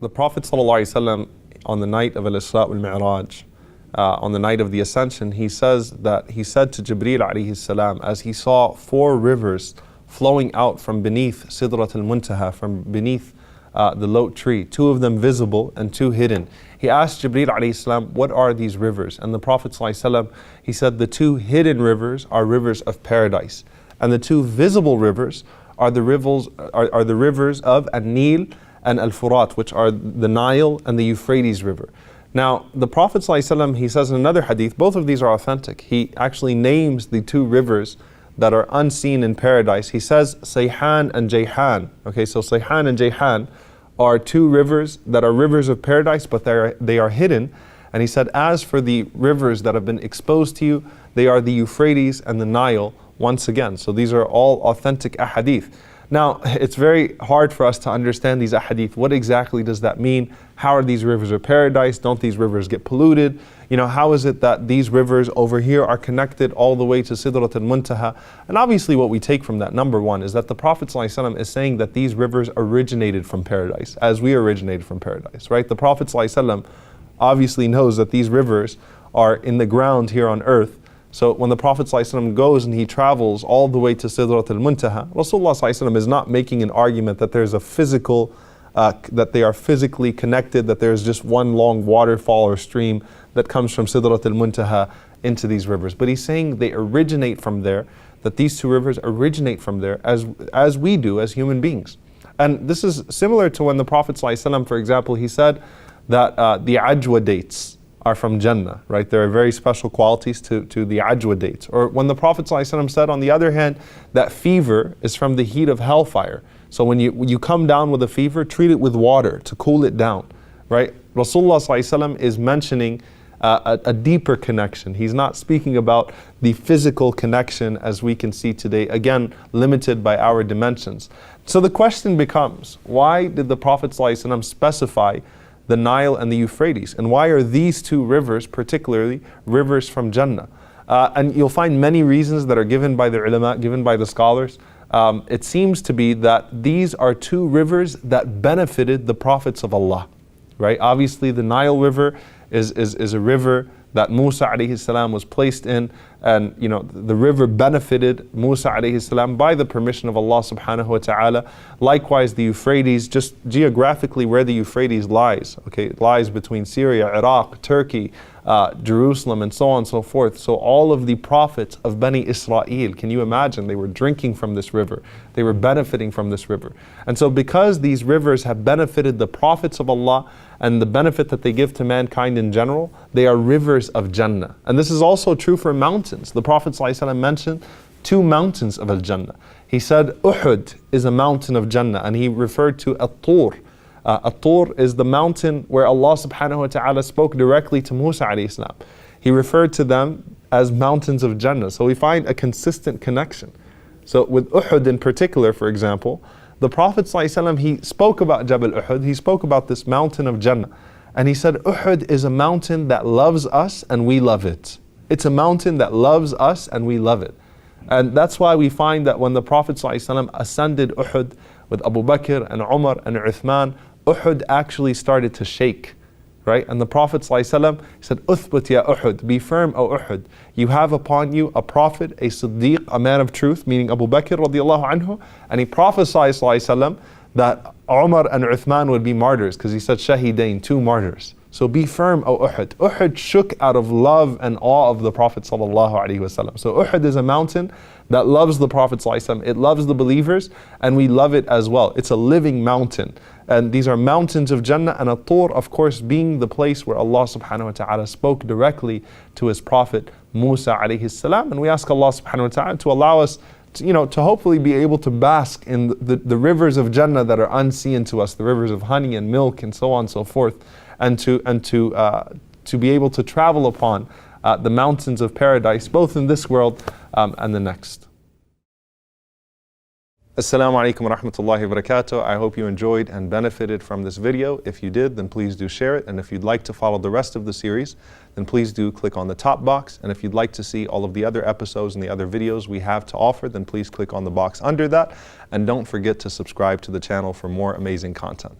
The Prophet ﷺ, on the night of Al-Isra wal-Mi'raj, on the night of the Ascension, he said to Jibreel alayhi salam, as he saw 4 rivers flowing out from beneath Sidrat al-Muntaha, from beneath the lote tree, 2 of them visible and 2 hidden. He asked Jibreel alayhi salam, what are these rivers? And the Prophet ﷺ, he said, the 2 hidden rivers are rivers of paradise, and the 2 visible rivers are the rivers of An-Nil and Al-Furat, which are the Nile and the Euphrates River. Now, the Prophet ﷺ, he says in another hadith, both of these are authentic. He actually names the 2 rivers that are unseen in paradise. He says Sayhan and Jayhan. Okay, so Sayhan and Jayhan are 2 rivers that are rivers of paradise, but they are hidden. And he said, as for the rivers that have been exposed to you, they are the Euphrates and the Nile once again. So these are all authentic ahadith. Now, it's very hard for us to understand these ahadith. What exactly does that mean? How are these rivers of paradise? Don't these rivers get polluted? You know, how is it that these rivers over here are connected all the way to Sidrat al-Muntaha? And obviously what we take from that, number one, is that the Prophet ﷺ is saying that these rivers originated from paradise, as we originated from paradise, right? The Prophet ﷺ obviously knows that these rivers are in the ground here on earth. So when the Prophet ﷺ goes and he travels all the way to Sidrat al-Muntaha, Rasulullah ﷺ is not making an argument that there's a physical, that they are physically connected, that there's just one long waterfall or stream that comes from Sidrat al-Muntaha into these rivers. But he's saying they originate from there, that these 2 rivers originate from there as we do as human beings. And this is similar to when the Prophet ﷺ, for example, he said that the ajwa dates are from Jannah, right? There are very special qualities to the ajwa dates. Or when the Prophet ﷺ said, on the other hand, that fever is from the heat of hellfire. So when you come down with a fever, treat it with water to cool it down, right? Rasulullah ﷺ is mentioning a deeper connection. He's not speaking about the physical connection as we can see today, again, limited by our dimensions. So the question becomes, why did the Prophet ﷺ specify the Nile and the Euphrates? And why are these 2 rivers particularly rivers from Jannah? And you'll find many reasons that are given by the ulama, given by the scholars. It seems to be that these are 2 rivers that benefited the prophets of Allah, right? Obviously the Nile River is a river that Musa alayhi salam was placed in, and you know the river benefited Musa alayhi salam by the permission of Allah subhanahu wa ta'ala. Likewise the Euphrates, just geographically where the Euphrates lies, okay, it lies between Syria, Iraq, Turkey, Jerusalem, and so on and so forth. So all of the prophets of Bani Israel, can you imagine, they were drinking from this river, they were benefiting from this river. And so because these rivers have benefited the prophets of Allah and the benefit that they give to mankind in general, they are rivers of Jannah. And this is also true for mountains. The Prophet ﷺ mentioned 2 mountains of Al-Jannah. He said Uhud is a mountain of Jannah, and he referred to At-Tur. At-Tur is the mountain where Allah subhanahu wa ta'ala spoke directly to Musa alayhi salam. He referred to them as mountains of Jannah. So we find a consistent connection. So with Uhud in particular, for example, the Prophet ﷺ, he spoke about Jabal Uhud, he spoke about this mountain of Jannah. And he said, Uhud is a mountain that loves us and we love it. It's a mountain that loves us and we love it. And that's why we find that when the Prophet ﷺ ascended Uhud with Abu Bakr and Umar and Uthman, Uhud actually started to shake, right? And the Prophet ﷺ said, Uthbut ya Uhud, be firm, O Uhud. You have upon you a prophet, a Siddiq, a man of truth, meaning Abu Bakr radiallahu anhu, and he prophesied ﷺ that Umar and Uthman would be martyrs, because he said Shahidain, 2 martyrs. So be firm, O Uhud. Uhud shook out of love and awe of the Prophet ﷺ. So Uhud is a mountain that loves the Prophet ﷺ. It loves the believers, and we love it as well. It's a living mountain. And these are mountains of Jannah, and At-Tur, of course, being the place where Allah subhanahu wa ta'ala spoke directly to His Prophet Musa alayhi salam. And we ask Allah subhanahu wa ta'ala to allow us to hopefully be able to bask in the rivers of Jannah that are unseen to us, the rivers of honey and milk and so on and so forth, and to be able to travel upon the mountains of paradise, both in this world and the next. Assalamu alaikum wa rahmatullahi wa barakatuh. I hope you enjoyed and benefited from this video. If you did, then please do share it. And if you'd like to follow the rest of the series, then please do click on the top box. And if you'd like to see all of the other episodes and the other videos we have to offer, then please click on the box under that. And don't forget to subscribe to the channel for more amazing content.